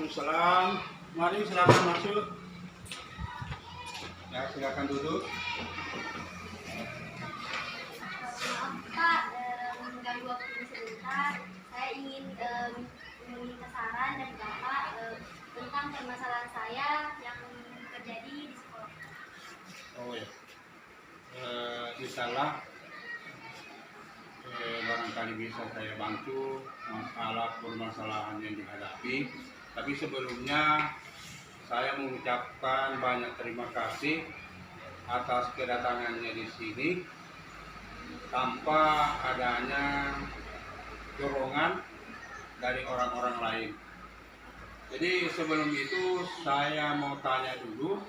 Waalaikumsalam. Mari silakan masuk. Ya, silakan duduk. Maaf Pak, mengganggu waktu sebentar. Saya ingin meminta saran dari Bapak tentang permasalahan saya yang terjadi di sekolah. Oh ya. Insyaallah barangkali bisa saya bantu masalah permasalahan yang dihadapi. Tapi sebelumnya saya mengucapkan banyak terima kasih atas kedatangannya di sini tanpa adanya dorongan dari orang-orang lain. Jadi sebelum itu saya mau tanya dulu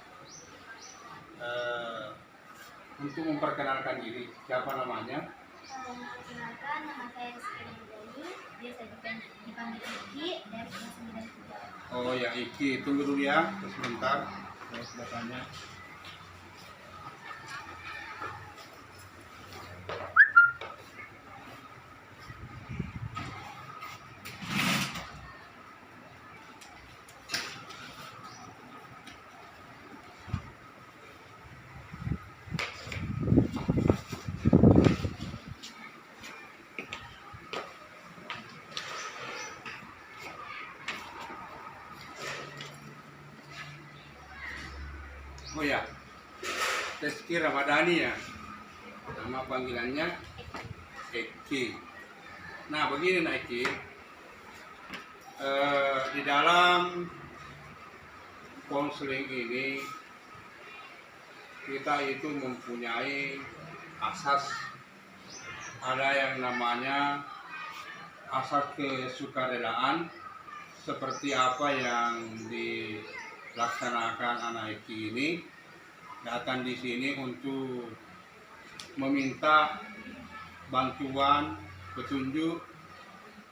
untuk memperkenalkan diri, siapa namanya? Perkenalkan, nama saya Rizky Nurdani, biasa dipanggil Iki dari kelas 9. Oh ya, Iki, tunggu dulu ya, sebentar. Saya sudah tanya. Oh ya, Rizky Ramadhani ya, nama panggilannya Eki. Nah begini Nak Eki, di dalam konseling ini kita itu mempunyai asas, ada yang namanya asas kesukarelaan, seperti apa yang dilaksanakan anak Eki ini datang di sini untuk meminta bantuan petunjuk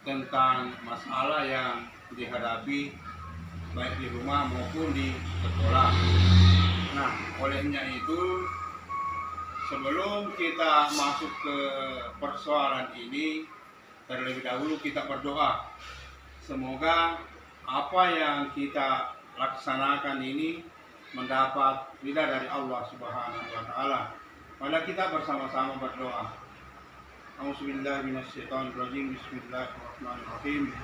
tentang masalah yang dihadapi baik di rumah maupun di sekolah. Nah, olehnya itu sebelum kita masuk ke persoalan ini, terlebih dahulu kita berdoa. Semoga apa yang kita laksanakan ini mendapat ridha dari Allah Subhanahu wa taala. Mari kita bersama-sama berdoa. A'udzubillahi minasyaitonirrajim. Bismillahirrahmanirrahim.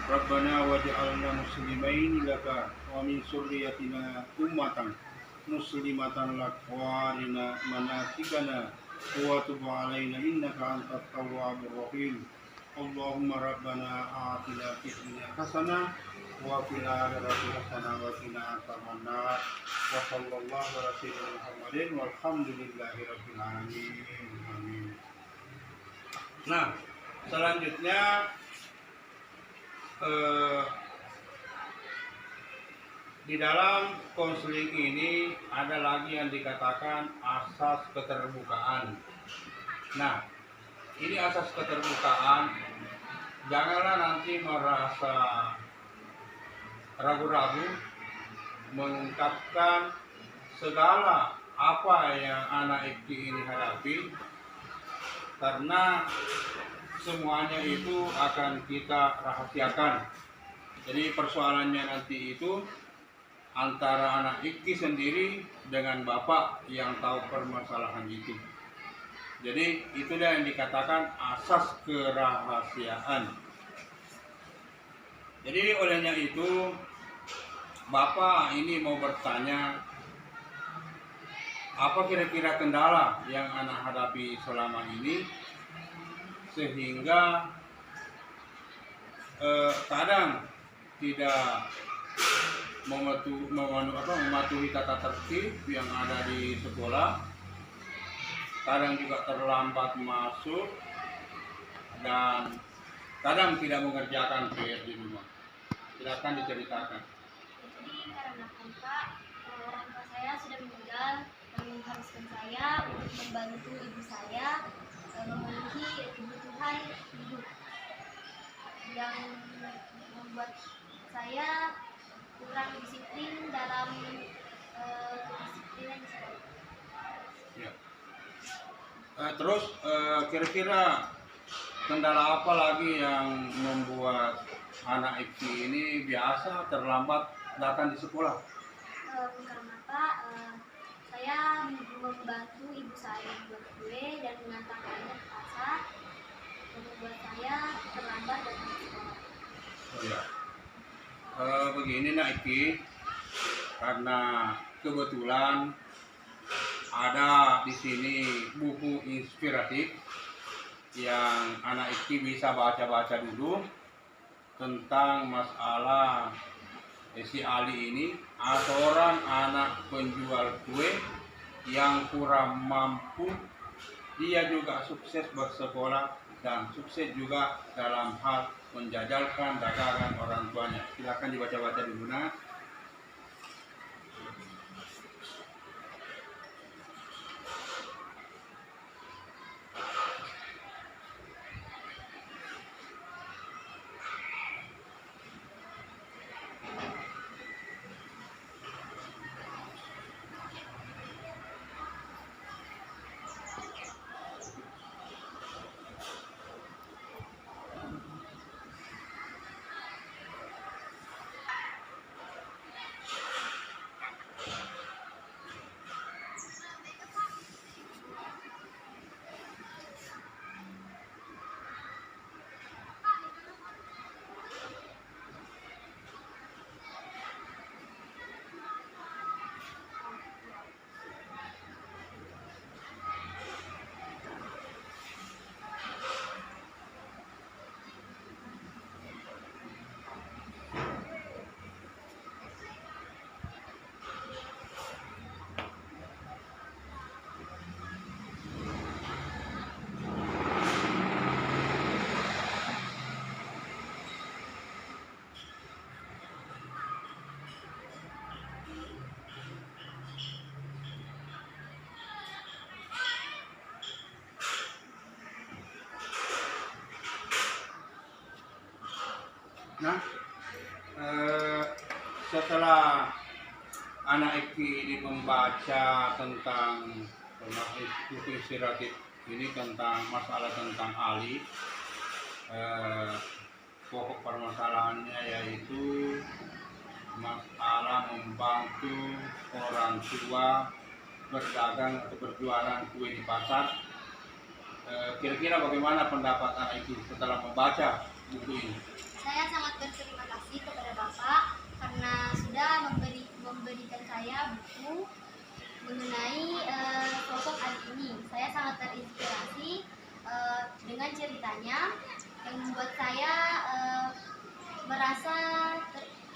Rabbana waj'alna muslimaini laka wa min dzurriyyatina ummatan muslimatan lak wa arina manasikana wa tub 'alaina innaka antat tawwabur rahim. Allahumma rabbana atina fid dunya hasanah wa fil akhirati hasanah wa qina adzabannar. Wa sallallahu ala sayyidina Muhammadin walhamdulillahi rabbil alamin. Amin. Nah, selanjutnya di dalam konseling ini ada lagi yang dikatakan asas keterbukaan. Nah, ini asas keterbukaan, janganlah nanti merasa ragu-ragu mengungkapkan segala apa yang anak Eki ini hadapi, karena semuanya itu akan kita rahasiakan. Jadi persoalannya nanti itu antara anak Eki sendiri dengan bapak yang tahu permasalahan itu. Jadi itulah yang dikatakan asas kerahasiaan. Jadi olehnya itu bapak ini mau bertanya, apa kira-kira kendala yang anak hadapi selama ini sehingga kadang tidak mematuhi tata tertib yang ada di sekolah, kadang juga terlambat masuk, dan kadang tidak mengerjakan PR di rumah. Silakan diceritakan. Jadi karena Pak, orang tua saya sudah meninggal, mengharuskan saya untuk membantu ibu saya memenuhi kebutuhan hidup yang membuat saya kurang disiplin dalam kedisiplinan di sekolah. Ya. Terus kira-kira kendala apa lagi yang membuat anak Iki ini biasa terlambat datang di sekolah? Karena Pak, saya membantu ibu saya membuat kue dan mengantarkannya ke pasar, yang membuat saya terlambat datang ke sekolah. Oh ya. Begini Nak Iki, karena kebetulan ada di sini buku inspiratif yang anak Iki bisa baca-baca dulu tentang masalah si Ali ini, seorang anak penjual kue yang kurang mampu. Dia juga sukses bersekolah dan sukses juga dalam hal menjajalkan dagangan orang tuanya. Silakan dibaca-baca dulu Nak. Nah, setelah anak Eki ini membaca tentang buku inspiratif ini tentang masalah tentang Ali, pokok permasalahannya yaitu masalah membantu orang tua berdagang atau berjualan kue di pasar. Kira-kira bagaimana pendapat anak Eki setelah membaca buku ini? Saya sangat berterima kasih kepada Bapak karena sudah memberikan saya buku mengenai sosok Ali ini. Saya sangat terinspirasi dengan ceritanya yang membuat saya merasa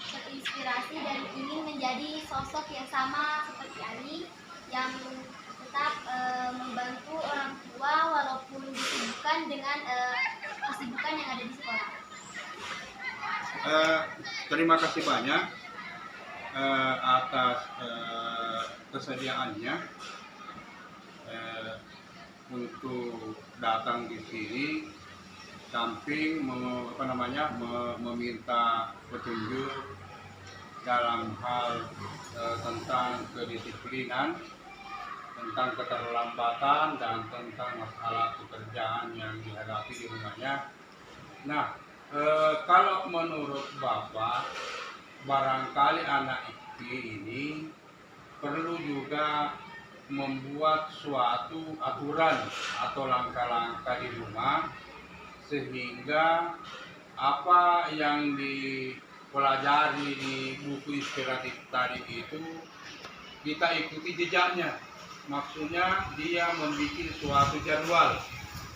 terinspirasi dan ingin menjadi sosok yang sama seperti Ali yang tetap membantu orang tua walaupun disibukkan dengan kesibukan yang ada di sekolah. Terima kasih banyak atas kesediaannya untuk datang di sini, samping meminta petunjuk dalam hal tentang kedisiplinan, tentang keterlambatan dan tentang masalah pekerjaan yang dihadapi di rumahnya. Nah, kalau menurut Bapak, barangkali anak ini perlu juga membuat suatu aturan atau langkah-langkah di rumah sehingga apa yang dipelajari di buku inspiratif tadi itu kita ikuti jejaknya. Maksudnya dia membuat suatu jadwal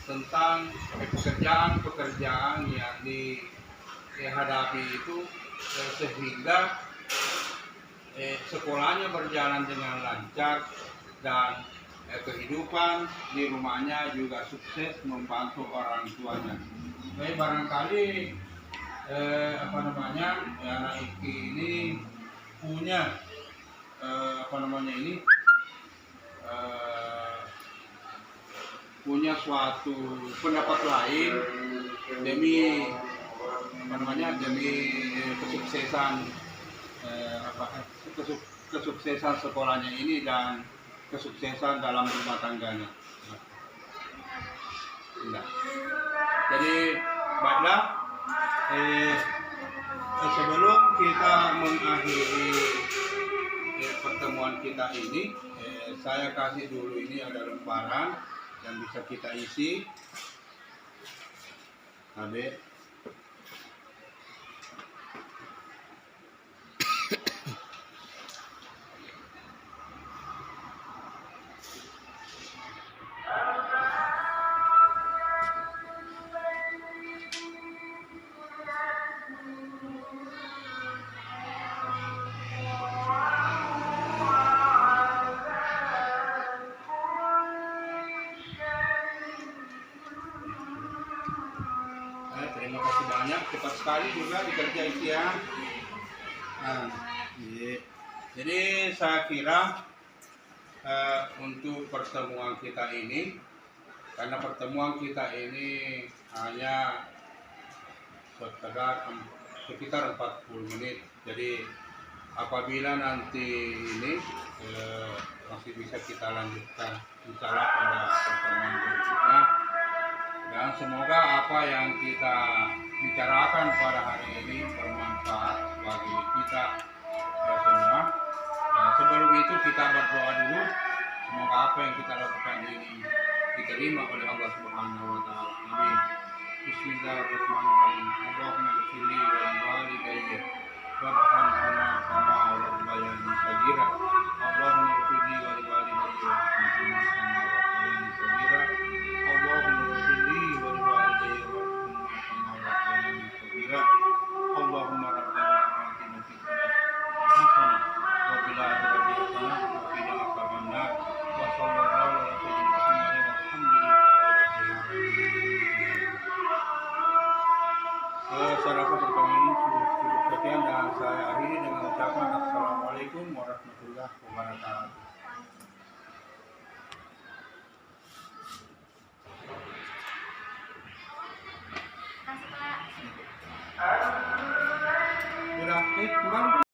tentang pekerjaan-pekerjaan yang dihadapi itu sehingga sekolahnya berjalan dengan lancar dan kehidupan di rumahnya juga sukses membantu orang tuanya. Baik, barangkali anak Iki ini punya punya suatu pendapat lain demi kesuksesan kesuksesan sekolahnya ini dan kesuksesan dalam rumah tangganya. Nah, jadi mengakhiri pertemuan kita ini, saya kasih dulu ini ada lembaran yang bisa kita isi. Abe. Terima kasih banyak, cepat sekali juga dikerja itu ya. Nah, jadi saya kira untuk pertemuan kita ini, karena pertemuan kita ini hanya sekitar 40 menit. Jadi apabila nanti ini masih bisa kita lanjutkan insya pada pertemuan berikutnya. Dan semoga apa yang kita bicarakan pada hari ini bermanfaat bagi kita semua. Sebelum itu kita berdoa dulu. Semoga apa yang kita lakukan ini diterima oleh Allah Subhanahu wa taala. Amin. Bismillahirrahmanirrahim. Allahumma ighfirli wa liwalidayya warhamhuma kama rabbayani shaghira. Allahumma ighfirli wa liwalidayya warhamhuma kama rabbayani shaghira. Allahumma ighfirli wa liwalidayya warhamhuma kama rabbayani shaghira. Allahumma rabbana atina fid dunya hasanah wa fil akhirati hasanah wa qina adzabannar. Wa sallallahu ala sayyidina Muhammadin walhamdulillahi rabbil alamin. Saya rasa pertemuan ini cukup sekian dan saya akhiri dengan ucapan Assalamualaikum warahmatullahi wabarakatuh. Kasih Pak. Udah, kurang.